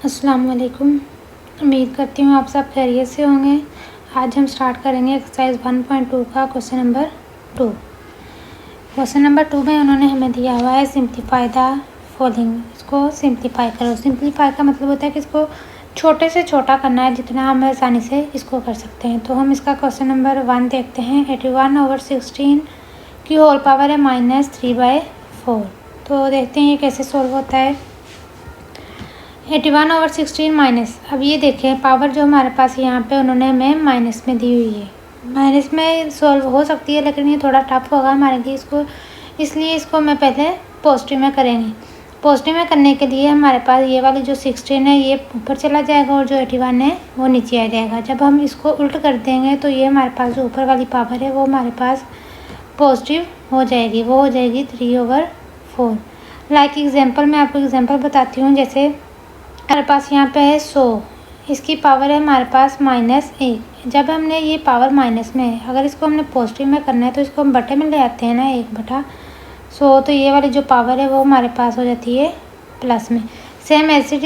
अस्सलाम वालेकुम। उम्मीद करती हूँ आप सब खैरियत से होंगे। आज हम स्टार्ट करेंगे एक्सरसाइज 1.2 का क्वेश्चन नंबर 2। क्वेश्चन नंबर 2 में उन्होंने हमें दिया हुआ है सिंप्लीफाई द फॉलोइंग। इसको सिंप्लीफाई करो। सिंप्लीफाई का मतलब होता है कि इसको छोटे से छोटा करना है, जितना हम आसानी से इसको कर सकते हैं। तो हम इसका क्वेश्चन नंबर 1 देखते हैं। 81/16 की होल पावर है -3/4। तो देखते हैं ये कैसे सोल्व होता है। 81/16 माइनस, अब ये देखें पावर जो हमारे पास यहाँ पे उन्होंने हमें माइनस में दी हुई है। माइनस में सॉल्व हो सकती है लेकिन ये थोड़ा टफ होगा हमारे लिए इसलिए इसको मैं पहले पॉजिटिव में करेंगे। पॉजिटिव में करने के लिए हमारे पास ये वाली जो 16 है ये ऊपर चला जाएगा और जो 81 है वो नीचे आ जाएगा। जब हम इसको उल्ट कर देंगे तो ये हमारे पास जो ऊपर वाली पावर है वो हमारे पास पॉजिटिव हो जाएगी, वो हो जाएगी 3/4। लाइक एग्जाम्पल मैं आपको एग्जाम्पल बताती हूँ। जैसे हमारे पास यहाँ पे है 100, इसकी पावर है हमारे पास -1। जब हमने ये पावर माइनस में है, अगर इसको हमने पॉजिटिव में करना है तो इसको हम बटे में ले आते हैं ना, 1/100। तो ये वाली जो पावर है वो हमारे पास हो जाती है प्लस में। सेम ऐसे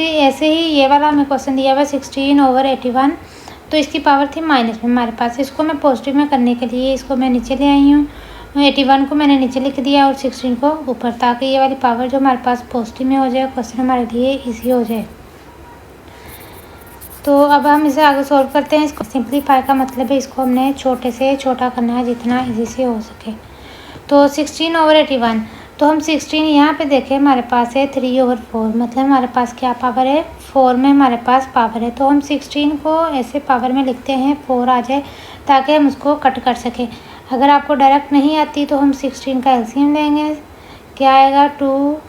ही ये वाला हमें क्वेश्चन दिया हुआ 16/81, तो इसकी पावर थी माइनस में हमारे पास। इसको मैं पॉजिटिव में करने के लिए इसको मैं नीचे ले आई हूँ। 81 को मैंने नीचे लिख दिया और 16 को ऊपर, ताकि ये वाली पावर जो हमारे पास पॉजिटिव में हो जाए, क्वेश्चन हमारे लिए ईजी हो जाए। तो अब हम इसे आगे सॉल्व करते हैं। इसको सिंप्लीफाई का मतलब है इसको हमने छोटे से छोटा करना है, जितना इजी से हो सके। तो 16/81, तो हम 16 यहाँ पे देखें हमारे पास है 3/4, मतलब हमारे पास क्या पावर है, 4 में हमारे पास पावर है। तो हम 16 को ऐसे पावर में लिखते हैं 4 आ जाए, ताकि हम उसको कट कर सकें। अगर आपको डायरेक्ट नहीं आती तो हम 16 का एलसीएम लेंगे। क्या आएगा, 2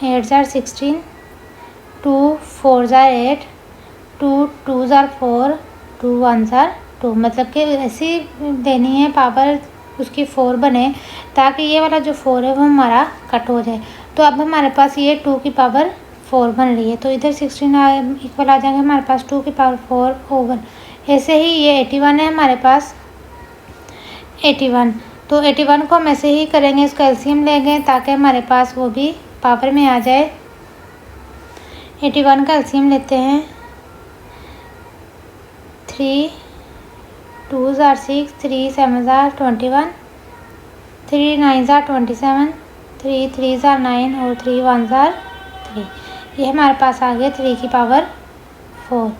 8 * 16, 2 4 * 8, 2 2 * 4, 2 1 * 2, मतलब कि ऐसी देनी है पावर उसकी 4 बने, ताकि ये वाला जो 4 है वो हमारा कट हो जाए। तो अब हमारे पास ये 2 की पावर 4 बन रही है, तो इधर 16 इक्वल आ जाएंगे हमारे पास 2 की पावर 4/। ऐसे ही ये 81 है हमारे पास 81, तो 81 को हम ऐसे ही करेंगे, इसका एलसीएम लेंगे ताकि हमारे पास वो भी पावर में आ जाए। 81 का एलसीएम लेते हैं। 3 2 * 6, 3 7 * 21, 3 9 * 27, 3 3 * 9 और 3 1 * 3। ये हमारे पास आ गया 3 की पावर 4।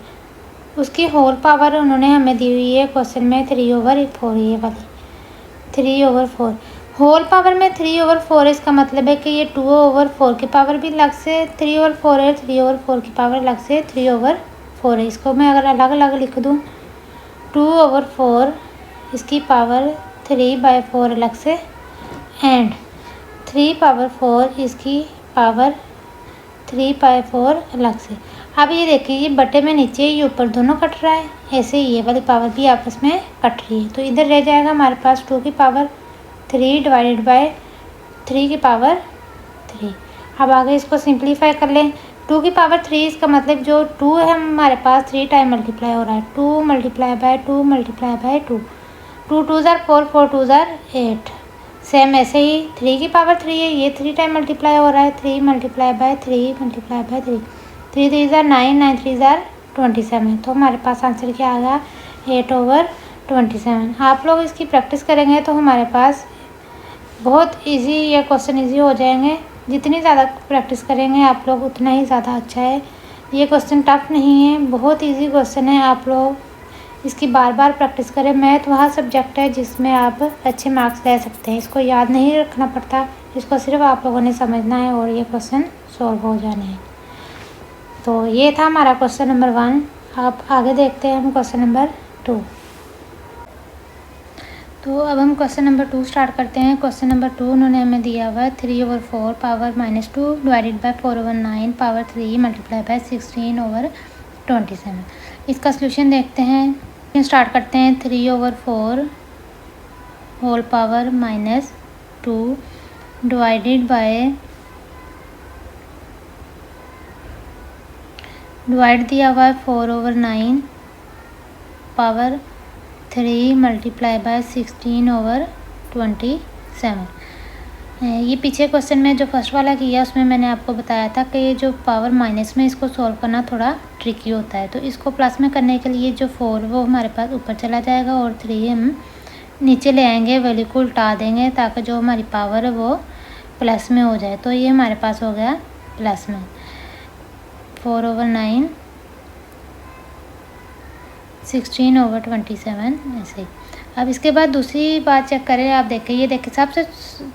उसकी होल पावर उन्होंने हमें दी हुई है क्वेश्चन में 3/4, ये वाली 3/4। होल पावर में 3/4 है, इसका मतलब है कि ये 2/4 की पावर भी अलग से 3/4 है, 3/4 की पावर अलग से 3/4 है। इसको मैं अगर अलग अलग लिख दूँ, 2/4 इसकी पावर 3/4 अलग से, एंड 3/4 इसकी पावर 3/4 अलग से। अब ये देखिए ये बटे में नीचे ये ऊपर दोनों कट रहा है, ऐसे ही ये वाली पावर भी आपस में कट रही है। तो इधर रह जाएगा हमारे पास 2 की पावर 3 / 3 की पावर 3। अब आगे इसको सिंप्लीफाई कर लें। 2 की पावर 3, इसका मतलब जो 2 है हमारे पास 3 टाइम मल्टीप्लाई हो रहा है, 2 × 2 × 2, 2 2 * 4, 4 2 * 8। सेम ऐसे ही 3 की पावर 3 है, ये 3 टाइम मल्टीप्लाई हो रहा है, 3 × 3 × 3, 3 3 * 9, 9 3 * 27। तो हमारे पास आंसर क्या आ गया, 8/27। आप लोग इसकी प्रैक्टिस करेंगे तो हमारे पास बहुत इजी ये क्वेश्चन इजी हो जाएंगे। जितनी ज़्यादा प्रैक्टिस करेंगे आप लोग उतना ही ज़्यादा अच्छा है। ये क्वेश्चन टफ नहीं है, बहुत इजी क्वेश्चन है। आप लोग इसकी बार बार प्रैक्टिस करें। मैथ वह सब्जेक्ट है जिसमें आप अच्छे मार्क्स ले सकते हैं। इसको याद नहीं रखना पड़ता, इसको सिर्फ आप लोगों ने समझना है और ये क्वेश्चन सॉल्व हो जाने हैं। तो ये था हमारा क्वेश्चन नंबर 1। आप आगे देखते हैं हम क्वेश्चन नंबर 2। तो अब हम क्वेश्चन नंबर 2 स्टार्ट करते हैं। क्वेश्चन नंबर 2 उन्होंने हमें दिया हुआ है 3/4 power -2 divided by 4/9 power 3 multiply by 16/27। इसका सलूशन देखते हैं। स्टार्ट करते हैं। 3/4 होल पावर -2 डिवाइड दिया हुआ है 4/9 पावर 3 मल्टीप्लाई बाय 16/27। ये पीछे क्वेश्चन में जो फर्स्ट वाला किया उसमें मैंने आपको बताया था कि ये जो पावर माइनस में इसको सॉल्व करना थोड़ा ट्रिकी होता है। तो इसको प्लस में करने के लिए जो 4 वो हमारे पास ऊपर चला जाएगा और 3 हम नीचे ले आएंगे, वैल्यू को उल्टा देंगे ताकि जो हमारी पावर है वो प्लस में हो जाए। तो ये हमारे पास हो गया प्लस में 4/9 16/27 ऐसे ही। अब इसके बाद दूसरी बात चेक करें, आप देखें, ये देखें सबसे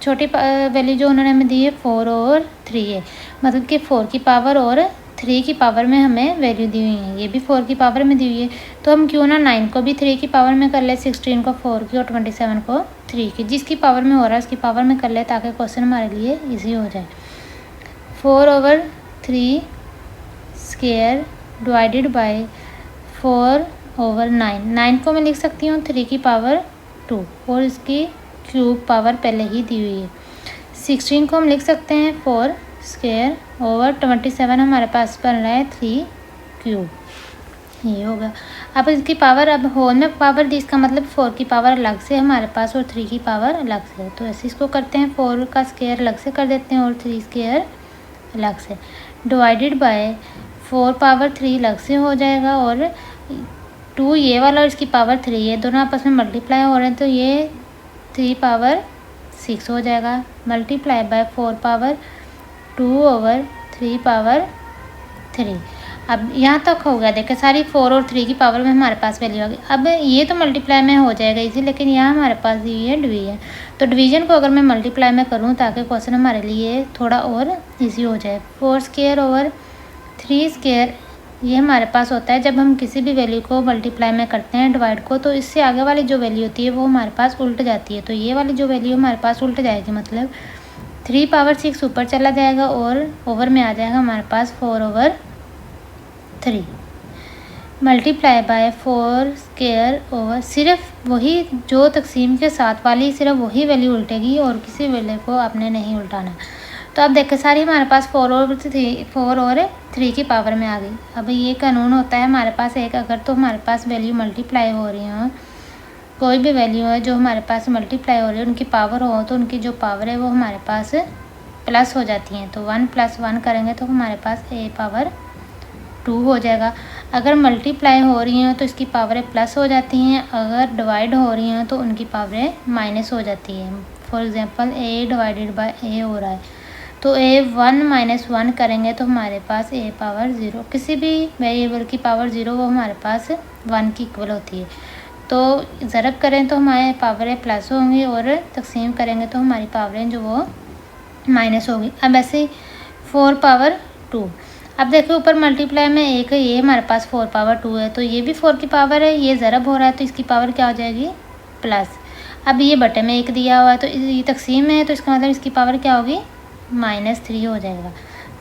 छोटी वैल्यू जो उन्होंने हमें दी है 4 और 3 है, मतलब कि 4 की पावर और 3 की पावर में हमें वैल्यू दी हुई है। ये भी 4 की पावर में दी हुई है, तो हम क्यों ना 9 को भी 3 की पावर में कर ले, 16 को 4 की और 27 को 3 की, जिसकी पावर में हो रहा है उसकी पावर में कर ले ताकि क्वेश्चन हमारे लिए ईजी हो जाए। 4/3 स्क्वायर डिवाइडेड बाय 4/9। 9 को मैं लिख सकती हूँ 3 की पावर 2 और इसकी क्यूब पावर पहले ही दी हुई है। 16 को हम लिख सकते हैं 4 स्क्वायर ओवर 27 हमारे पास बन रहा है 3 क्यूब, ये होगा। अब इसकी पावर, अब होल में पावर दी, इसका मतलब 4 की पावर अलग से हमारे पास और 3 की पावर अलग से है। तो ऐसे इसको करते हैं, 4 का स्क्वायर अलग से कर देते हैं और 3 स्क्वायर अलग से, डिवाइडेड बाय 4 पावर 3 अलग से हो जाएगा और 2 ये वाला और इसकी पावर 3 ये दोनों आपस में मल्टीप्लाई हो रहे हैं, तो ये 3 पावर 6 हो जाएगा, मल्टीप्लाई बाय 4 पावर 2/3 पावर 3। अब यहाँ तक हो गया, देखिए सारी 4 और 3 की पावर में हमारे पास वैल्यू आ गई। अब ये तो मल्टीप्लाई में हो जाएगा इजी, लेकिन यहाँ हमारे पास ये डिवीजन, तो डिवीजन को अगर मैं मल्टीप्लाई में करूँ ताकि क्वेश्चन हमारे लिए थोड़ा और ईजी हो जाए। 4 स्क्वायर ओवर 3 स्क्वायर ये हमारे पास होता है जब हम किसी भी वैल्यू को मल्टीप्लाई में करते हैं डिवाइड को, तो इससे आगे वाली जो वैल्यू होती है वो हमारे पास उल्ट जाती है। तो ये वाली जो वैल्यू हमारे पास उल्ट जाएगी, मतलब 3 पावर 6 ऊपर चला जाएगा और ओवर में आ जाएगा हमारे पास 4/3 मल्टीप्लाई बाय 4 स्क्वायर ओवर, सिर्फ वही जो तकसीम के साथ वाली सिर्फ वही वैल्यू उल्टेगी और किसी वैल्यू को आपने नहीं उल्टाना। तो अब देखें सारी हमारे पास 4 और 3 की पावर में आ गई। अब ये कानून होता है हमारे पास एक, अगर तो हमारे पास वैल्यू मल्टीप्लाई हो रही हो, कोई भी वैल्यू है जो हमारे पास मल्टीप्लाई हो रही है, उनकी पावर हो तो उनकी जो पावर है वो हमारे पास प्लस हो जाती हैं। तो 1 + 1 करेंगे तो हमारे पास a/2 हो जाएगा। अगर मल्टीप्लाई हो रही हैं तो इसकी पावरें प्लस हो जाती हैं, अगर डिवाइड हो रही हैं तो उनकी पावरें माइनस हो जाती हैं। For example a divided by a हो रहा है, तो a1 - 1 करेंगे तो हमारे पास a/0, किसी भी वेरिएबल की पावर 0 वो हमारे पास 1 की इक्वल होती है। तो ज़रब करें तो हमारे पावरें प्लस होंगी और तकसीम करेंगे तो हमारी पावरें जो वो माइनस होगी। अब ऐसे 4/2, अब देखो ऊपर मल्टीप्लाई में एक है, ये हमारे पास 4/2 है, तो ये भी 4 की पावर है, ये ज़रब हो रहा है तो इसकी पावर क्या हो जाएगी प्लस। अब ये बटे में 1 दिया हुआ है तो ये तकसीम में है, तो इसका मतलब इसकी पावर क्या होगी -3 हो जाएगा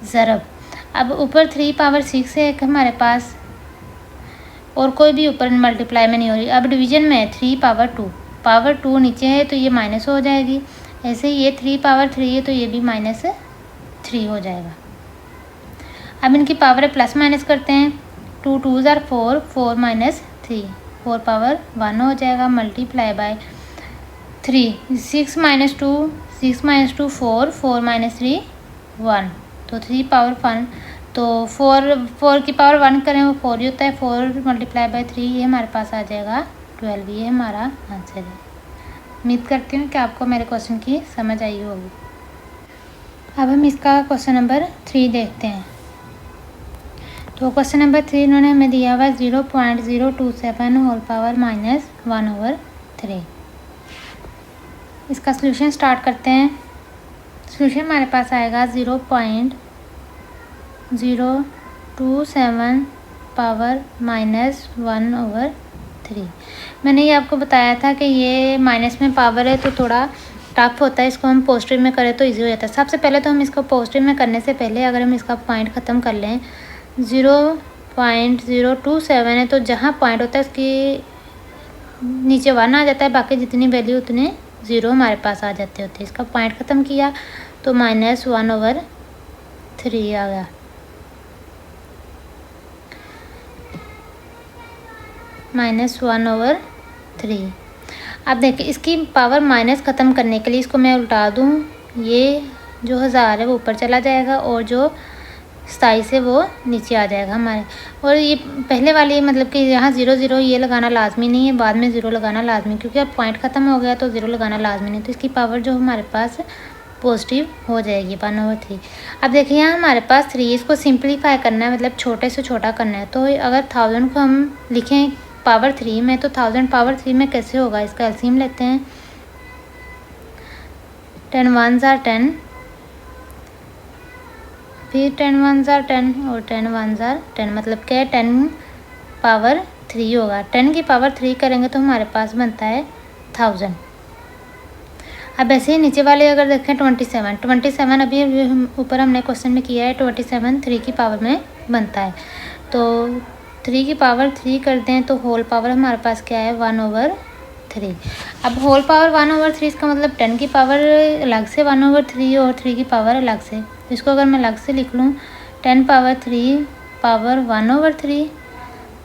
ज़रब। अब ऊपर 3/6 है एक हमारे पास और कोई भी ऊपर मल्टीप्लाई में नहीं हो रही। अब डिवीजन में है 3/2, पावर 2 नीचे है तो ये माइनस हो जाएगी। ऐसे ही ये 3/3 है तो ये भी -3 हो जाएगा। अब इनकी पावर प्लस माइनस करते हैं, 2 2s are 4, 4 - 3, 4/1 हो जाएगा, मल्टीप्लाई बाय 3, 6 - 2, 6 - 2 4, 4 - 3 1, तो 3/1, तो 4 की पावर 1 करें वो 4 ही होता है, 4 × 3 ये हमारे पास आ जाएगा 12, ये हमारा आंसर है। उम्मीद करती हूँ कि आपको मेरे क्वेश्चन की समझ आई होगी। अब हम इसका क्वेश्चन नंबर 3 देखते हैं। तो क्वेश्चन नंबर 3 इन्होंने हमें दिया हुआ 0.027 होल पावर -1/3। इसका सॉल्यूशन स्टार्ट करते हैं। सॉल्यूशन हमारे पास आएगा 0.027 पावर -1/3। मैंने ये आपको बताया था कि ये माइनस में पावर है तो थोड़ा टफ होता है, इसको हम पॉजिटिव में करें तो इजी हो जाता है। सबसे पहले तो हम इसको पॉजिटिव में करने से पहले अगर हम इसका पॉइंट ख़त्म कर लें, 0.027 है तो जहाँ पॉइंट होता है उसकी नीचे 1 आ जाता है, बाकी जितनी वैल्यू उतने 0 हमारे पास आ जाते होते हैं। इसका पॉइंट ख़त्म किया तो -1/3 आ गया, -1/3। अब देखिए इसकी पावर माइनस ख़त्म करने के लिए इसको मैं उल्टा दूँ ये जो 1000 है वो ऊपर चला जाएगा और जो 27 है वो नीचे आ जाएगा हमारे। और ये पहले वाली मतलब कि यहाँ 0 0 ये लगाना लाजमी नहीं है, बाद में 0 लगाना लाजमी, क्योंकि अब पॉइंट ख़त्म हो गया तो 0 लगाना लाजमी नहीं। तो इसकी पावर जो हमारे पास पॉजिटिव हो जाएगी 1/3। अब देखिए यहाँ हमारे पास 3, इसको सिंप्लीफाई करना है, मतलब छोटे से छोटा करना है। तो अगर 1000 को हम लिखें पावर 3 में, तो 1000 पावर 3 में कैसे होगा, इसका एलसीएम लेते हैं। 10 1s are 10, फिर 10 1s are 10 और 10 1s are 10, मतलब क्या 10 पावर 3 होगा। 10 की पावर 3 करेंगे तो हमारे पास बनता है 1000। अब ऐसे ही नीचे वाले अगर देखें 27 अभी ऊपर हमने क्वेश्चन में किया है, 27 3 की पावर में बनता है। तो 3 की पावर 3 कर दें तो होल पावर हमारे पास क्या है 1/3। अब होल पावर 1/3 इसका मतलब 10 की पावर अलग से 1/3 और 3 की पावर अलग से। तो इसको अगर मैं अलग से लिख लूँ 10 power 3 power 1/3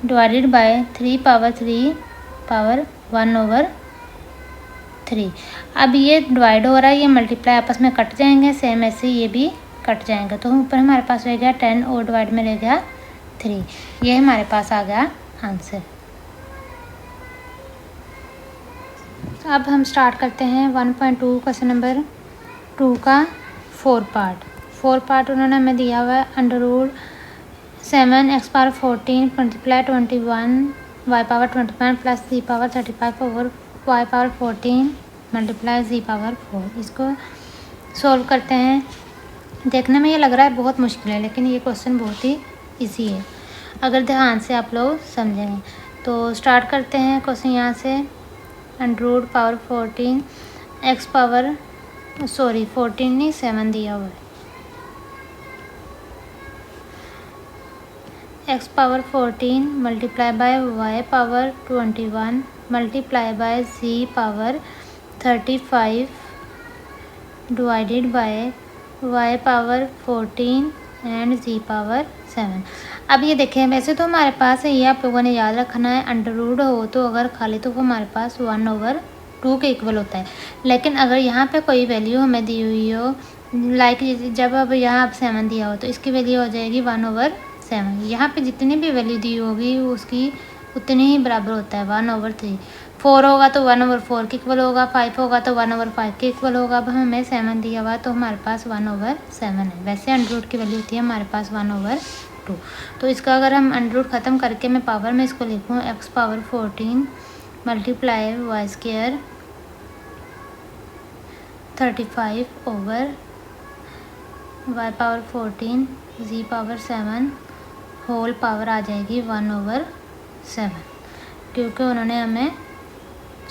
divided by 3 power 3 power 1/3। अब ये डिवाइड हो रहा है, ये मल्टीप्लाई आपस में कट जाएंगे, सेम ऐसे ये भी कट जाएंगे। तो ऊपर हमारे पास रह गया 10 और डिवाइड में रह गया 3। ये हमारे पास आ गया आंसर। अब हम स्टार्ट करते हैं 1.2 क्वेश्चन नंबर 2 का 4 पार्ट उन्होंने हमें दिया हुआ है। √7 x power 14 multiply 21 y power 21 plus z power 35 over y power 14 multiply z power 4। इसको सॉल्व करते हैं। देखने में ये लग रहा है बहुत मुश्किल है, लेकिन ये क्वेश्चन बहुत ही इजी है अगर ध्यान से आप लोग समझेंगे। तो स्टार्ट करते हैं क्वेश्चन यहाँ से। √ पावर 14 x पावर 14 नहीं 7 दिया हुआ है, x power 14 multiply by y power 21 multiply by z power 35 divided by y power 14 and z power 7। अब ये देखें, वैसे तो हमारे पास है, ये आप लोगों ने याद रखना है, √ हो तो अगर खाली तो वो हमारे पास 1/2 के इक्वल होता है। लेकिन अगर यहाँ पे कोई वैल्यू हमें दी हुई हो, लाइक जब अब यहाँ अब 7 दिया हो तो इसकी वैल्यू हो जाएगी 1/7। यहाँ पे जितनी भी वैल्यू दी होगी उसकी उतनी ही बराबर होता है 1/3। 4 होगा तो 1/4 के इक्वल होगा, 5 होगा तो 1/5 के इक्वल होगा। अब हमें 7 दिया हुआ तो हमारे पास 1/7 है। वैसे √ की वैल्यू होती है हमारे पास 1/2। तो इसका अगर हम √ ख़त्म करके मैं पावर में इसको लिखूँ x power 14 multiply y² 35 over y power 14 z power 7 whole power आ जाएगी 1/7, क्योंकि उन्होंने हमें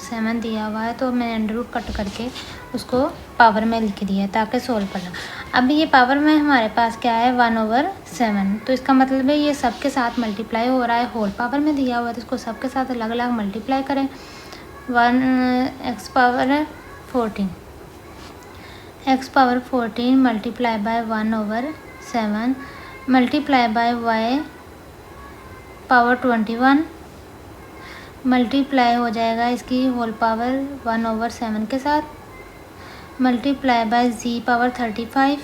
7 दिया हुआ है तो मैंने √ कट करके उसको पावर में लिख दिया है ताकि सोल्व करना। अब ये पावर में हमारे पास क्या है 1/7, तो इसका मतलब है ये सब के साथ मल्टीप्लाई हो रहा है। होल पावर में दिया हुआ है तो इसको सब के साथ अलग अलग मल्टीप्लाई करें। 1 x power 14 multiply by 1/7 multiply by y power 21 multiply हो जाएगा इसकी होल पावर 1/7 के साथ, मल्टीप्लाई बाय z पावर 35,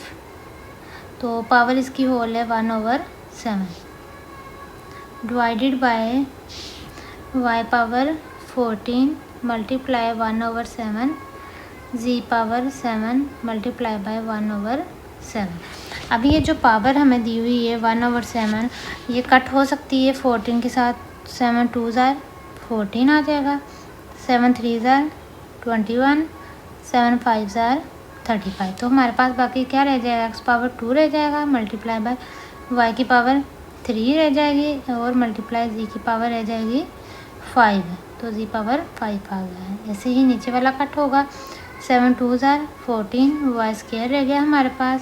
तो पावर इसकी होल है 1/7 divided by y power 14 multiply 1/7 z power 7 multiply by 1/7। अब ये जो पावर हमें दी हुई है 1/7 ये कट हो सकती है 14 के साथ। 7 2s are 14 आ जाएगा, 7 3s are 21, 7 5s are 35। तो हमारे पास बाकी क्या रह जाएगा, x पावर 2 रह जाएगा मल्टीप्लाई बाय y की पावर 3 रह जाएगी और मल्टीप्लाई z की पावर रह जाएगी 5, तो z पावर 5 आ गया है। ऐसे ही नीचे वाला कट होगा। 7 2s are 14 y² रह गया हमारे पास,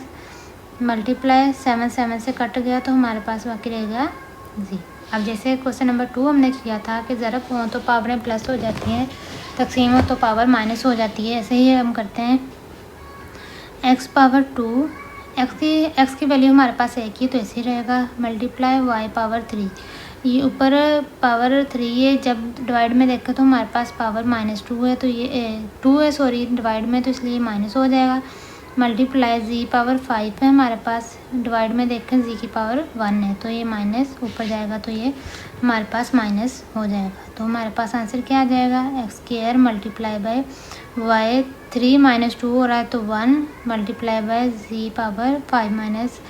मल्टीप्लाई 7 7 से कट गया तो हमारे पास बाकी रह गया z। अब जैसे क्वेश्चन नंबर 2 हमने किया था कि ज़रब हो तो पावरें प्लस हो जाती हैं, तकसीम हो तो पावर माइनस हो जाती है, ऐसे ही हम करते हैं। x पावर 2 x की वैल्यू हमारे पास एक ही तो ऐसे ही रहेगा, मल्टीप्लाई y पावर 3। ये ऊपर पावर 3 है, जब डिवाइड में देखें तो हमारे पास पावर -2 है, तो ये 2 है सॉरी डिवाइड में, तो इसलिए माइनस हो जाएगा। मल्टीप्लाई जी पावर 5 है हमारे पास, डिवाइड में देखें जी की पावर 1 है, तो ये माइनस ऊपर जाएगा तो ये हमारे पास माइनस हो जाएगा। तो हमारे पास आंसर क्या आ जाएगा, X square multiply by Y 3 minus 2 हो रहा है तो 1 multiply by G power 5 minus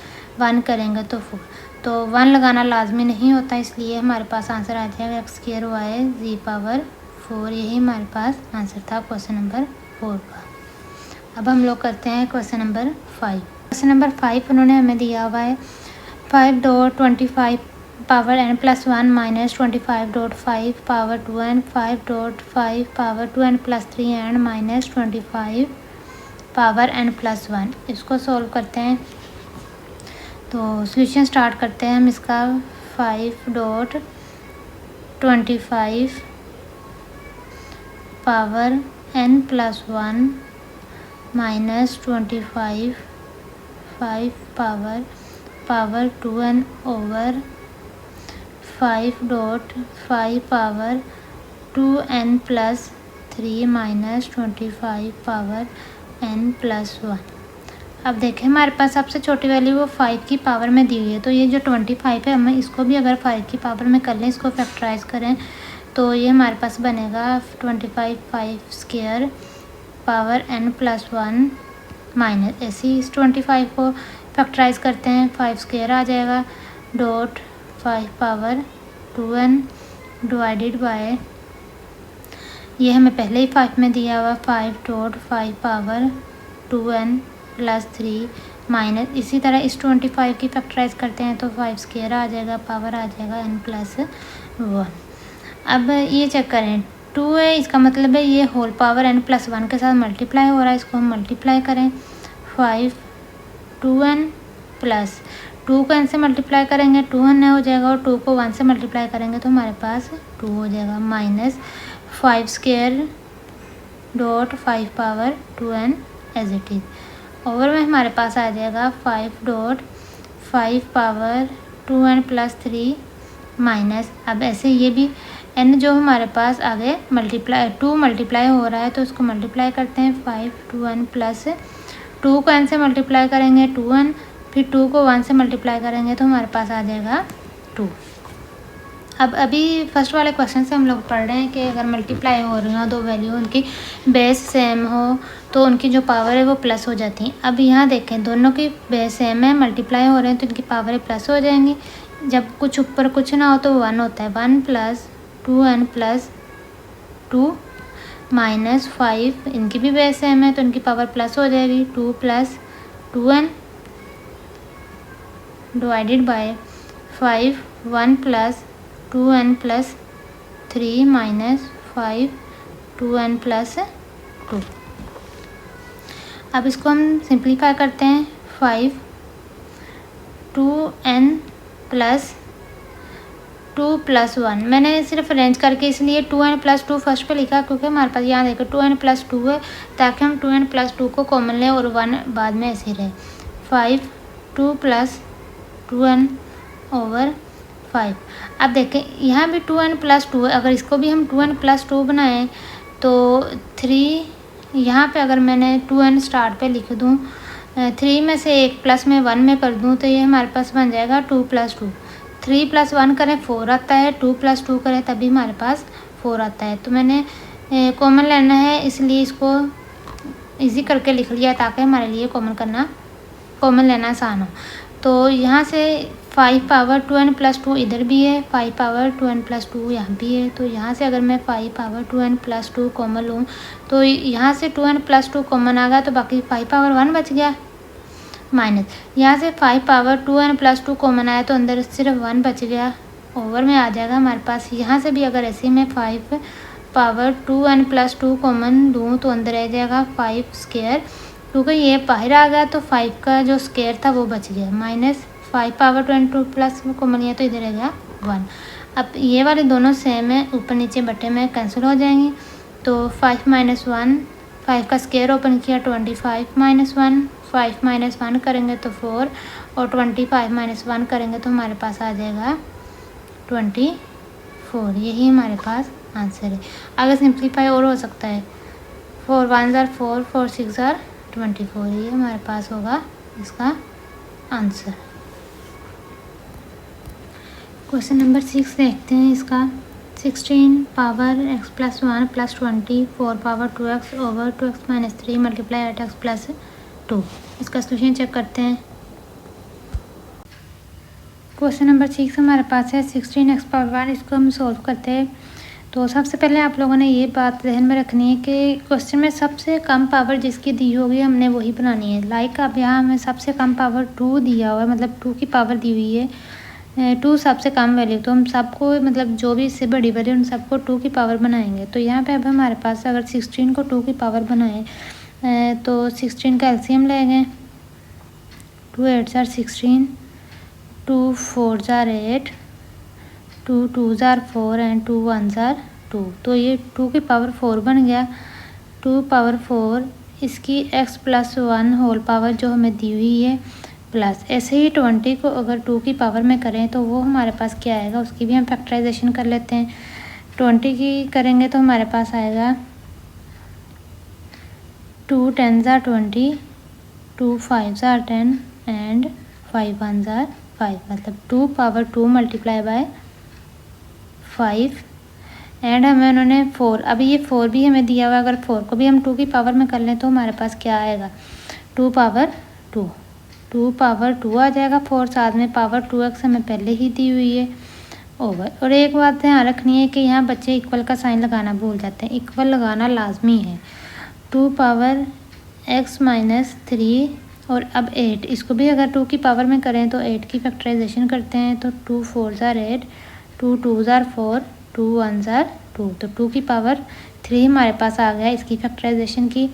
1 करेंगे तो 4। तो 1 लगाना लाजमी नहीं होता, इसलिए हमारे पास आंसर आ जाएगा एक्स स्क्वायर वाई जी पावर 4। यही हमारे पास आंसर था क्वेश्चन नंबर 4 का। अब हम लोग करते हैं क्वेश्चन नंबर 5। क्वेश्चन नंबर 5 उन्होंने हमें दिया हुआ है 5.25 power n plus 1 minus 25.5 power 2n 5.5 power 2n plus 3 and minus 25 power n plus 1। इसको सॉल्व करते हैं, तो सॉल्यूशन स्टार्ट करते हैं हम इसका। 5.25 power n plus 1 minus 25 power 2n over 5.5 power 2n plus 3 minus 25 power n plus 1। अब देखें हमारे पास सबसे छोटी वैल्यू वो 5 की पावर में दी हुई है, तो ये जो 25 है हमें इसको भी अगर 5 की पावर में कर लें, इसको फैक्टराइज करें तो ये हमारे पास बनेगा 25 5 square power n plus 1 minus, ऐसे ही इस 25 को फैक्टराइज करते हैं, 5 स्क्वायर आ जाएगा dot 5 power 2n divided by, ये हमें पहले ही 5 में दिया हुआ 5.5 पावर 2n प्लस 3 माइनस, इसी तरह इस 25 की फैक्टराइज करते हैं तो 5 स्क्वायर आ जाएगा, पावर आ जाएगा n प्लस 1। अब ये चेक करें 2 है, इसका मतलब है ये होल पावर n प्लस 1 के साथ मल्टीप्लाई हो रहा है, इसको हम मल्टीप्लाई करें 5 2n प्लस 2 को n से मल्टीप्लाई करेंगे 2n हो जाएगा, और 2 को 1 से मल्टीप्लाई करेंगे तो हमारे पास 2 हो जाएगा, minus 5 square dot 5 power 2n as it is, over में हमारे पास आ जाएगा 5.5 पावर 2n प्लस 3 माइनस, अब ऐसे ये भी n जो हमारे पास आगे मल्टीप्लाई 2 मल्टीप्लाई हो रहा है तो इसको मल्टीप्लाई करते हैं 5 2n प्लस 2 को n से मल्टीप्लाई करेंगे 2n, फिर 2 को 1 से मल्टीप्लाई करेंगे तो हमारे पास आ जाएगा 2। अब अभी फर्स्ट वाले क्वेश्चन से हम लोग पढ़ रहे हैं कि अगर मल्टीप्लाई हो रही हो दो वैल्यू, उनकी बेस सेम हो तो उनकी जो पावर है वो प्लस हो जाती है। अब यहाँ देखें दोनों की बेस सेम है, मल्टीप्लाई हो रहे हैं तो इनकी पावर प्लस हो जाएंगी, जब कुछ ऊपर कुछ ना हो तो 1 होता है, 1 प्लस 2n प्लस 2 माइनस 5, इनकी भी बेस सेम है तो इनकी पावर प्लस हो जाएगी, 2 plus 2n divided by 5 1 plus 2n plus 3 minus 5 2n plus 2। अब इसको हम सिंप्लीफाई करते हैं 5 2n प्लस 2 प्लस 1, मैंने सिर्फ अरेंज करके इसलिए 2n प्लस 2 फर्स्ट पे लिखा क्योंकि हमारे पास यहाँ देखो 2n प्लस 2 है, ताकि हम 2n प्लस 2 को कॉमन लें और 1 बाद में ऐसे रहे। 5 2 प्लस 2n ओवर 5। अब देखें यहाँ भी 2n प्लस 2 है, अगर इसको भी हम 2n प्लस 2 बनाएं तो 3, यहाँ पे अगर मैंने 2n स्टार्ट पे लिख दूँ, 3 में से एक प्लस में 1 में कर दूँ तो ये हमारे पास बन जाएगा 2 प्लस 2। 3 प्लस 1 करें 4 आता है, 2 प्लस 2 करें तभी हमारे पास 4 आता है। तो मैंने कॉमन लेना है इसलिए इसको इजी करके लिख लिया ताकि हमारे लिए कॉमन लेना आसान हो। तो यहाँ से 5 पावर 2n प्लस 2 इधर भी है, 5 पावर 2n प्लस 2 यहाँ भी है, तो यहाँ से अगर मैं 5 पावर 2n प्लस 2 कॉमन लूँ तो यहाँ से 2n प्लस 2 कॉमन आ गया तो बाकी 5 पावर 1 बच गया, माइनस यहाँ से 5 पावर 2n प्लस 2 कॉमन आया तो अंदर सिर्फ 1 बच गया, ओवर में आ जाएगा हमारे पास। यहाँ से भी अगर ऐसे में 5 पावर 2n प्लस 2 कॉमन दूँ तो अंदर आ जाएगा 5 स्क्वायर, क्योंकि ये बाहर आ गया तो 5 का जो स्क्वायर था वो बच गया, माइनस 5 पावर 22 प्लस कॉमन लिया तो इधर आ गया 1। अब ये वाले दोनों सेम है, ऊपर नीचे बटे में कैंसिल हो जाएंगे, तो 5 माइनस 1, 5 का स्क्वायर ओपन किया 25 माइनस 1, 5 माइनस 1 करेंगे तो 4, और 25 माइनस 1 करेंगे तो हमारे पास आ जाएगा 24। यही हमारे पास आंसर है। अगर सिंप्लीफाई और हो सकता है, 4 1 ज़ार 4, 4 6 ज़ार 24 ये हमारे पास होगा इसका आंसर। क्वेश्चन नंबर 6 देखते हैं इसका। 16 power x plus 1 plus 20 4 power 2x over 2x minus 3 multiply 8x plus 2। इसका सोल्यूशन चेक करते हैं। क्वेश्चन नंबर 6 हमारे पास है 16x पावर 1। इसको हम सॉल्व करते हैं। तो सबसे पहले आप लोगों ने ये बात ध्यान में रखनी है कि क्वेश्चन में सबसे कम पावर जिसकी दी होगी हमने वही बनानी है। लाइक अब यहाँ हमें सबसे कम पावर 2 दिया हुआ है, मतलब 2 की पावर दी हुई है, 2 सबसे कम वैल्यू, तो हम सबको मतलब जो भी इससे बड़ी वैल्यू उन सबको 2 की पावर बनाएंगे। तो यहाँ पे अब हमारे पास अगर 16 को 2 की पावर बनाएं तो 16 का एलसीएम लेंगे। 2 8 jar 16, 2 4 jar 8, 2 2 jar 4 and 2 1 jar 2। तो ये 2 की पावर 4 बन गया। 2 पावर 4 इसकी x प्लस 1 होल पावर जो हमें दी हुई है प्लस, ऐसे ही 20 को अगर 2 की पावर में करें तो वो हमारे पास क्या आएगा, उसकी भी हम फैक्टराइजेशन कर लेते हैं। 20 की करेंगे तो हमारे पास आएगा 2 10 जार 20, 2 5 जार 10 एंड 5 1 जार 5, मतलब 2 पावर 2 मल्टीप्लाई बाय 5 एंड हमें उन्होंने 4, अभी ये 4 भी हमें दिया हुआ है, अगर 4 को भी हम 2 की पावर में कर लें तो हमारे पास क्या आएगा, 2 पावर 2, 2 पावर 2 आ जाएगा। 4 साथ में पावर 2x हमें पहले ही दी हुई है ओवर। और एक बात ध्यान रखनी है कि यहाँ बच्चे इक्वल का साइन लगाना भूल जाते हैं, इक्वल लगाना लाजमी है। 2 पावर x माइनस 3 और अब 8, इसको भी अगर 2 की पावर में करें तो 8 की फैक्टराइजेशन करते हैं तो 2 4 जार 8, 2 2 जार 4, 2 1 जार 2, तो 2 की पावर 3 हमारे पास आ गया इसकी फैक्टराइजेशन की।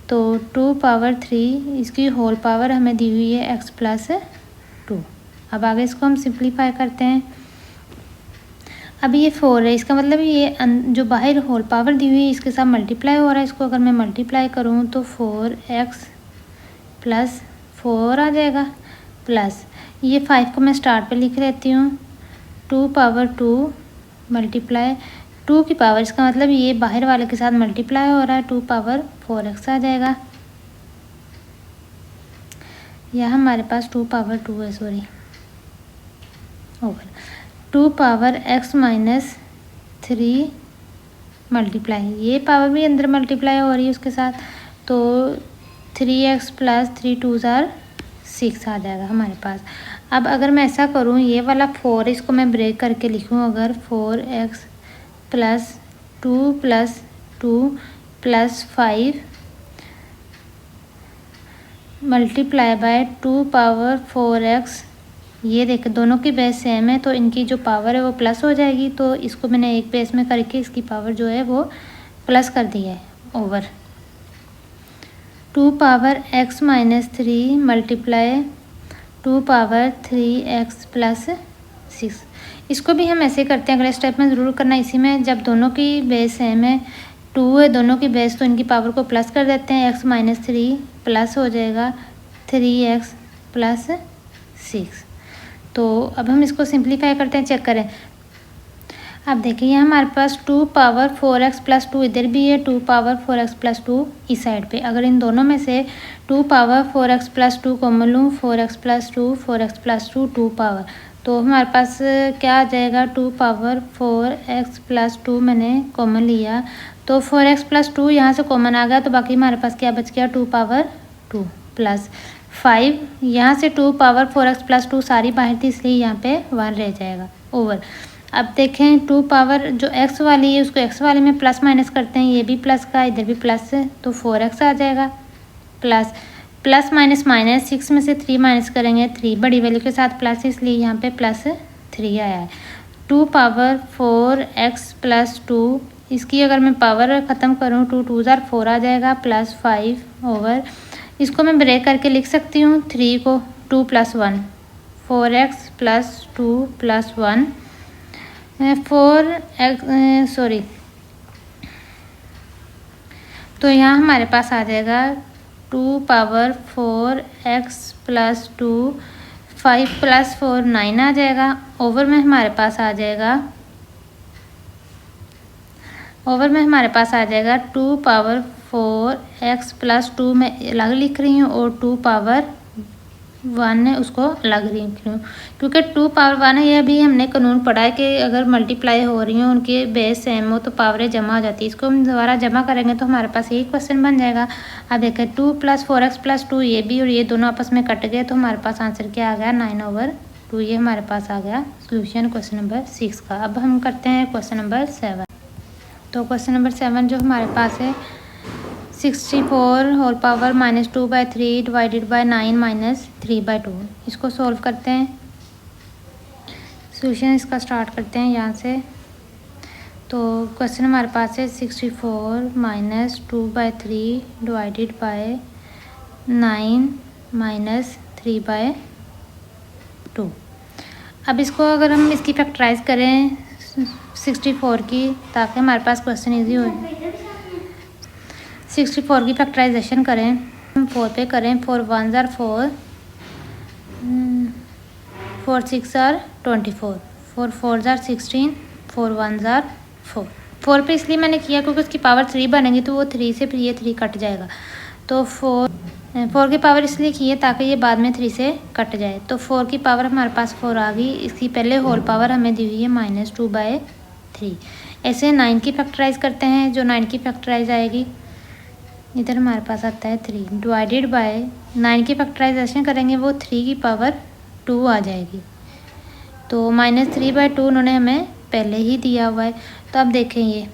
तो 2 पावर 3 इसकी होल पावर हमें दी हुई है x प्लस 2। अब आगे इसको हम सिंप्लीफाई करते हैं। अब ये 4 है, इसका मतलब ये जो बाहर होल पावर दी हुई है इसके साथ मल्टीप्लाई हो रहा है। इसको अगर मैं मल्टीप्लाई करूँ तो 4x प्लस 4 आ जाएगा प्लस ये 5 को मैं स्टार्ट पे लिख लेती हूँ। 2 पावर 2 मल्टीप्लाई 2 की पावर, इसका मतलब ये बाहर वाले के साथ मल्टीप्लाई हो रहा है, 2 पावर 4x आ जाएगा। यह हमारे पास 2 पावर 2 है, sorry, over 2 power x minus 3 multiply, ये पावर भी अंदर मल्टीप्लाई हो रही है उसके साथ, तो 3x प्लस 3 2 जार 6 आ जाएगा हमारे पास। अब अगर मैं ऐसा करूँ, ये वाला 4 इसको मैं ब्रेक करके लिखूँ, अगर 4x plus 2 plus 2 plus 5 multiply by 2 power 4x, ये देखें दोनों की बेस सेम है तो इनकी जो पावर है वो प्लस हो जाएगी। तो इसको मैंने एक बेस में करके इसकी पावर जो है वो प्लस कर दी है over 2 power x minus 3 multiply 2 power 3x plus 6। इसको भी हम ऐसे करते हैं, अगले स्टेप में ज़रूर करना इसी में, जब दोनों की बेस सेम है, 2 है दोनों की बेस, तो इनकी पावर को प्लस कर देते हैं। x माइनस 3 प्लस हो जाएगा 3x प्लस 6। तो अब हम इसको सिंप्लीफाई करते हैं, चेक करें। अब देखिए यहाँ हमारे पास 2 पावर 4x प्लस 2 इधर भी है, 2 पावर 4x प्लस 2 इस साइड पे। अगर इन दोनों में से 2 पावर 4x प्लस 2 कॉमन लूँ, 4x plus 2 4x plus 2 2 power, तो हमारे पास क्या आ जाएगा, 2 पावर 4x प्लस 2 मैंने कॉमन लिया, तो 4x प्लस 2 यहाँ से कॉमन आ गया, तो बाकी हमारे पास क्या बच गया, 2 पावर 2 प्लस 5, यहाँ से 2 पावर 4x प्लस 2 सारी बाहर थी इसलिए यहाँ पे 1 रह जाएगा ओवर। अब देखें 2 पावर जो x वाली है उसको x वाले में प्लस माइनस करते हैं, ये भी प्लस का इधर भी प्लस है, तो 4x आ जाएगा प्लस प्लस माइनस माइनस, 6 में से 3 माइनस करेंगे, 3 बड़ी वैल्यू के साथ प्लस, इसलिए यहाँ पे प्लस 3 आया है। 2 पावर 4x प्लस 2, इसकी अगर मैं पावर ख़त्म करूँ 2 2 जार 4 आ जाएगा प्लस 5 ओवर, इसको मैं ब्रेक करके लिख सकती हूँ 3 को 2 plus 1, 4x plus 2 plus 1 4x तो यहाँ हमारे पास आ जाएगा 2 पावर 4x प्लस 2, 5 प्लस 4 9 आ जाएगा ओवर में हमारे पास आ जाएगा 2 पावर 4x प्लस 2 मैं अलग लिख रही हूँ और 2 पावर 1 है उसको अलग लिख रही हूँ, क्योंकि 2 पावर 1 है। ये भी हमने कानून पढ़ा है कि अगर मल्टीप्लाई हो रही हो उनके बेस सेम हो तो पावरें जमा हो जाती है। इसको हम दोबारा जमा करेंगे तो हमारे पास यही क्वेश्चन बन जाएगा। अब देखें 2 + 4x + 2 ये भी और ये दोनों आपस में कट गए तो हमारे पास आंसर क्या आ गया 9/2। ये हमारे पास आ गया सोल्यूशन क्वेश्चन नंबर 6 का। अब हम करते हैं क्वेश्चन नंबर 7। तो क्वेश्चन नंबर 7 जो हमारे पास है 64 होल पावर -2/3 डिवाइडेड बाय 9 - 3/2। इसको सॉल्व करते हैं, सोल्यूशन इसका स्टार्ट करते हैं यहाँ से। तो क्वेश्चन हमारे पास है 64 - 2/3 डिवाइडेड बाय 9 - 3/2। अब इसको अगर हम इसकी फैक्टराइज करें 64 की, ताकि हमारे पास क्वेश्चन ईजी हो। 64 की फैक्टराइजेशन करें, 4 पे करें। 4 1s are 4, 4 6 are 24, 4 4s are 16, 4 1s are 4। 4 पे इसलिए मैंने किया क्योंकि उसकी पावर 3 बनेगी तो वो 3 से फिर ये 3 कट जाएगा। तो 4 की पावर इसलिए की है ताकि ये बाद में 3 से कट जाए। तो 4 की पावर हमारे पास 4 आ गई। इसकी पहले होल पावर हमें दी हुई है -2/3। ऐसे 9 की फैक्टराइज करते हैं। जो 9 की फैक्टराइज आएगी इधर हमारे पास आता है 3 डिवाइडेड बाय 9 की फैक्टराइजेशन करेंगे वो 3 की पावर 2 आ जाएगी। तो -3/2 उन्होंने हमें पहले ही दिया हुआ है। तो अब देखें ये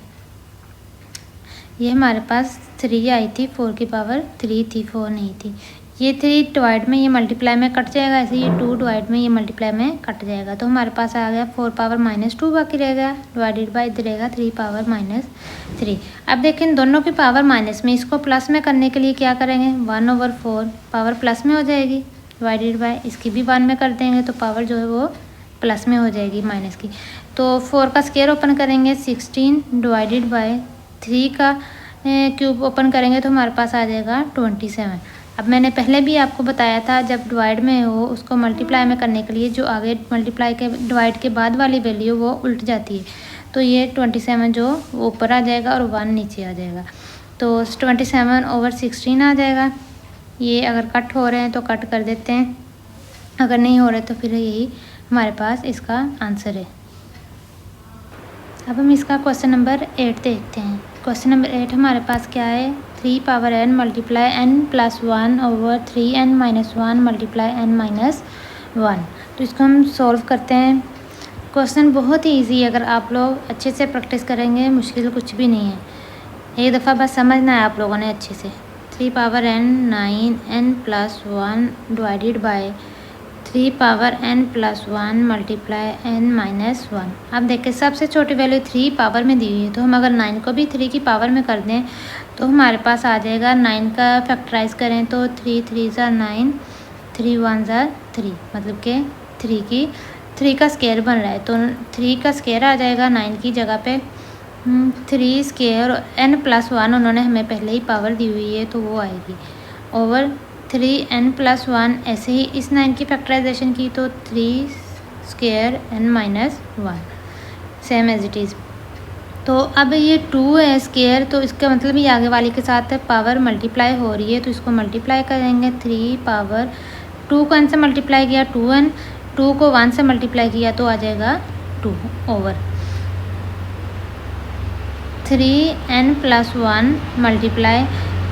हमारे पास 3 आई थी, 4 की पावर 3 थी, 4 नहीं थी। ये 3 डिवाइड में ये मल्टीप्लाई में कट जाएगा, ऐसे ये 2 डिवाइड में ये मल्टीप्लाई में कट जाएगा। तो हमारे पास आ गया 4 पावर -2 बाकी रहेगा डिवाइडेड बाय इधर रहेगा 3 पावर -3। अब देखें इन दोनों की पावर माइनस में, इसको प्लस में करने के लिए क्या करेंगे 1/4 पावर प्लस में हो जाएगी डिवाइडेड बाय इसकी भी 1 में कर देंगे तो पावर जो है वो प्लस में हो जाएगी माइनस की। तो 4 का स्क्वायर ओपन करेंगे 16 डिवाइडेड बाय 3 का क्यूब ओपन करेंगे तो हमारे पास आ जाएगा 27। अब मैंने पहले भी आपको बताया था जब डिवाइड में हो उसको मल्टीप्लाई में करने के लिए जो आगे मल्टीप्लाई के डिवाइड के बाद वाली वैल्यू वो उल्ट जाती है। तो ये 27 जो ऊपर आ जाएगा और 1 नीचे आ जाएगा। तो 27/16 आ जाएगा। ये अगर कट हो रहे हैं तो कट कर देते हैं, अगर नहीं हो रहे तो फिर यही हमारे पास इसका आंसर है। अब हम इसका क्वेश्चन नंबर 8 देखते हैं। क्वेश्चन नंबर 8 हमारे पास क्या है 3 power n multiply n + 1/3n - 1 multiply n - 1। तो इसको हम सॉल्व करते हैं। क्वेश्चन बहुत ही ईजी है, अगर आप लोग अच्छे से प्रैक्टिस करेंगे मुश्किल कुछ भी नहीं है। एक दफ़ा बस समझना है आप लोगों ने अच्छे से। 3 power n 9n + 1 divided by 3 power n + 1 multiply n - 1। अब देखिए सबसे छोटी वैल्यू 3 पावर में दी हुई है, तो हम अगर 9 को भी 3 की पावर में कर दें तो हमारे पास आ जाएगा 9 का फैक्टराइज करें तो 3 3s are 9, 3 1s are 3, मतलब कि 3 का स्क्वायर बन रहा है। तो 3 का स्क्वायर आ जाएगा 9 की जगह पे 3 स्क्वायर n + 1 उन्होंने हमें पहले ही पावर दी हुई है तो वो आएगी ओवर 3n + 1। ऐसे ही इस 9 की फैक्टराइजेशन की तो 3 square n - 1 same as it is. तो अब ये 2 है स्क्वायर, तो इसका मतलब ये आगे वाली के साथ पावर मल्टीप्लाई हो रही है तो इसको मल्टीप्लाई करेंगे। 3 पावर 2 को n से मल्टीप्लाई किया 2n, 2 को 1 से मल्टीप्लाई किया तो आ जाएगा 2 ओवर 3n + 1 मल्टीप्लाई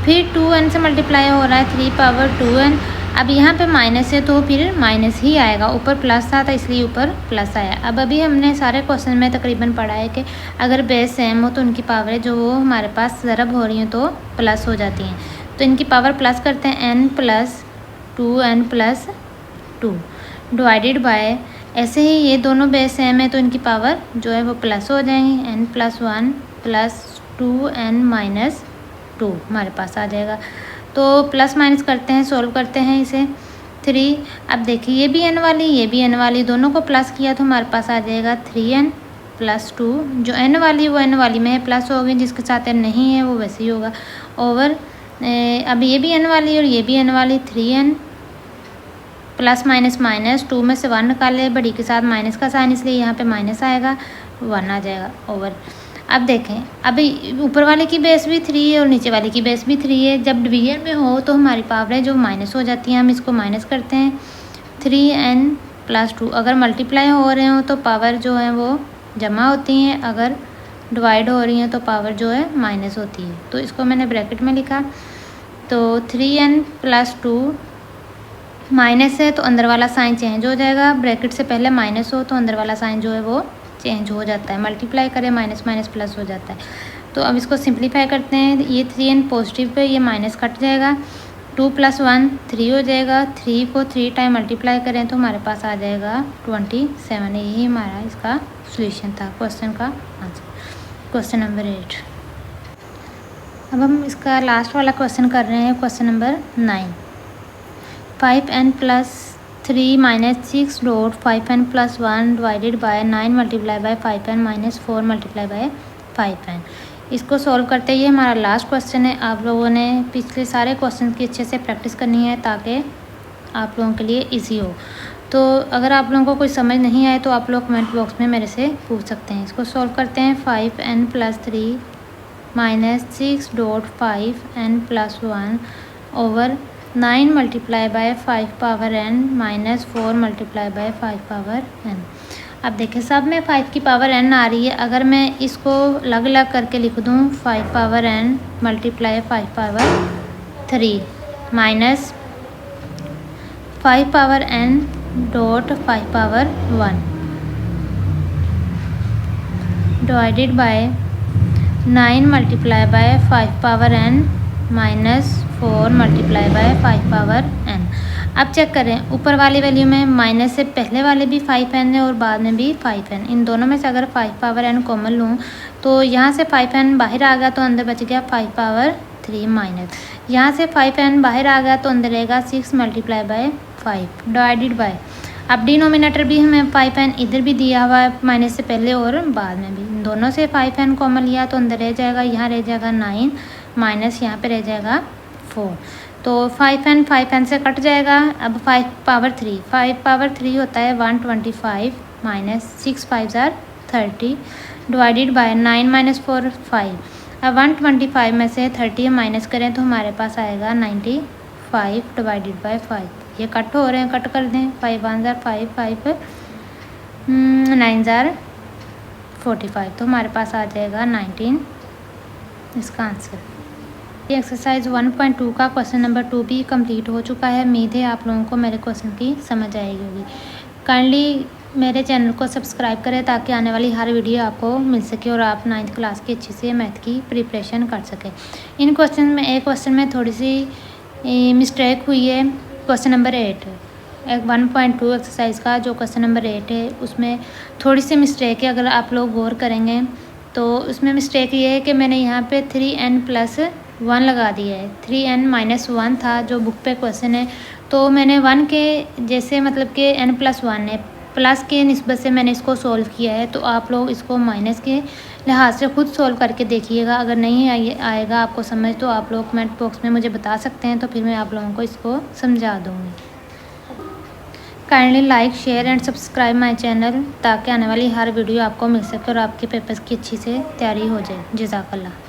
फिर 2n से मल्टीप्लाई हो रहा है 3 पावर 2n। अब यहाँ पे माइनस है तो फिर माइनस ही आएगा, ऊपर प्लस था तो इसलिए ऊपर प्लस आया। अब अभी हमने सारे क्वेश्चन में तकरीबन पढ़ा है कि अगर बेस सेम हो तो उनकी पावरें जो वो हमारे पास ज़रब हो रही हैं तो प्लस हो जाती हैं। तो इनकी पावर प्लस करते हैं n + 2n + 2 डिवाइडेड बाय, ऐसे ही ये दोनों बेस सेम है तो इनकी पावर जो है वो प्लस हो जाएंगी n + 1 + 2n - 2 हमारे पास आ जाएगा। तो प्लस माइनस करते हैं, सोल्व करते हैं इसे 3। अब देखिए ये भी n वाली ये भी n वाली, दोनों को प्लस किया तो हमारे पास आ जाएगा 3n + 2। जो n वाली वो n वाली में है प्लस होगी, जिसके साथ n नहीं है वो वैसे ही होगा ओवर अब ये भी n वाली और ये भी n वाली 3n प्लस माइनस माइनस 2 में से 1 निकाले, बड़ी के साथ माइनस का साइन इसलिए यहाँ पे माइनस आएगा 1 आ जाएगा ओवर। अब देखें, अभी ऊपर वाले की बेस भी 3 है और नीचे वाले की बेस भी 3 है। जब डिवीजन में हो तो हमारी पावरें जो माइनस हो जाती हैं, हम इसको माइनस करते हैं। 3n+2 अगर मल्टीप्लाई हो रहे हो तो पावर जो है वो जमा होती हैं, अगर डिवाइड हो रही हैं तो पावर जो है माइनस होती है। तो इसको मैंने ब्रैकेट में लिखा। तो 3n+2 माइनस है तो अंदर वाला साइन चेंज हो जाएगा। ब्रैकेट से पहले माइनस हो तो अंदर वाला साइन जो है वो चेंज हो जाता है। मल्टीप्लाई करें माइनस माइनस प्लस हो जाता है। तो अब इसको सिंप्लीफाई करते हैं। ये 3n पॉजिटिव पे ये माइनस कट जाएगा। 2 + 1 3 हो जाएगा। 3 को 3 टाइम मल्टीप्लाई करें तो हमारे पास आ जाएगा 27। यही हमारा इसका सोल्यूशन था, क्वेश्चन का आंसर, क्वेश्चन नंबर 8। अब हम इसका लास्ट वाला क्वेश्चन कर रहे हैं, question number 9। 5n+3 - 6 dot 5n+1 divided by 9 multiply by 5n - 4 multiply by 5n। इसको सॉल्व करते ही हमारा लास्ट क्वेश्चन है। आप लोगों ने पिछले सारे क्वेश्चन की अच्छे से प्रैक्टिस करनी है ताकि आप लोगों के लिए इजी हो। तो अगर आप लोगों को कोई समझ नहीं आए तो आप लोग कमेंट बॉक्स में मेरे से पूछ सकते हैं। इसको सॉल्व करते हैं। 5n+3 - 6 dot 5n+1 over 9 multiply by 5 power n minus 4 multiply by 5 power n। अब देखें, सब में 5 की पावर n आ रही है। अगर मैं इसको अलग अलग करके लिख दूँ, 5 power n multiply 5 power 3 minus 5 power n dot 5 power 1 divided by 9 multiply by 5 power n minus 4 multiply by 5 power n। अब चेक करें, ऊपर वाली वैल्यू में माइनस से पहले वाले भी 5n है और बाद में भी 5n। इन दोनों में से अगर 5 पावर n कॉमन लूँ तो यहाँ से 5n बाहर आ गया तो अंदर बच गया 5 पावर 3 माइनस। यहाँ से 5n बाहर आ गया तो अंदर रहेगा 6 मल्टीप्लाई बाय 5 डिवाइडेड बाय। अब डिनोमिनेटर भी हमें 5n इधर भी दिया हुआ है, माइनस से पहले और बाद में भी। इन दोनों से 5n कॉमन लिया तो अंदर रह जाएगा, यहाँ रह जाएगा 9 माइनस यहाँ पे रह जाएगा 4। तो 5n से कट जाएगा। अब 5 पावर 3 होता है 125 माइनस 6 5 ज़ार 30 डिवाइडेड बाय 9 माइनस 4 5। अब 125 में से 30 माइनस करें तो हमारे पास आएगा 95 डिवाइडेड बाय 5। ये कट हो रहे हैं, कट कर दें। 5 1 ज़ार 5 5 9 ज़ार 45। तो हमारे पास आ जाएगा 19 इसका आंसर। ये एक्सरसाइज 1.2 का क्वेश्चन नंबर 2 भी कंप्लीट हो चुका है। उम्मीद है आप लोगों को मेरे क्वेश्चन की समझ आएगी होगी। काइंडली मेरे चैनल को सब्सक्राइब करें ताकि आने वाली हर वीडियो आपको मिल सके और आप 9th क्लास की अच्छी से मैथ की प्रिपरेशन कर सकें। इन क्वेश्चन में एक क्वेश्चन में थोड़ी सी मिस्टेक हुई है। क्वेश्चन नंबर 8 1.2 एक्सरसाइज का जो क्वेश्चन नंबर 8 है उसमें थोड़ी सी मिस्टेक है। अगर आप लोग गौर करेंगे तो उसमें मिस्टेक ये है कि मैंने यहाँ पे 3n+1 लगा दिया है। 3n-1 था जो बुक पे क्वेश्चन है, तो मैंने 1 के जैसे मतलब कि n+1 है, प्लस के निस्बत से मैंने इसको सॉल्व किया है। तो आप लोग इसको माइनस के लिहाज से खुद सॉल्व करके देखिएगा। अगर नहीं आएगा आपको समझ तो आप लोग कमेंट बॉक्स में मुझे बता सकते हैं, तो फिर मैं आप लोगों को इसको समझा दूँगी। Kindly like share and subscribe my channel ताकि आने वाली हर वीडियो आपको मिल सके और आपके पेपर्स की अच्छी से तैयारी हो जाए। जज़ाकल्लाह।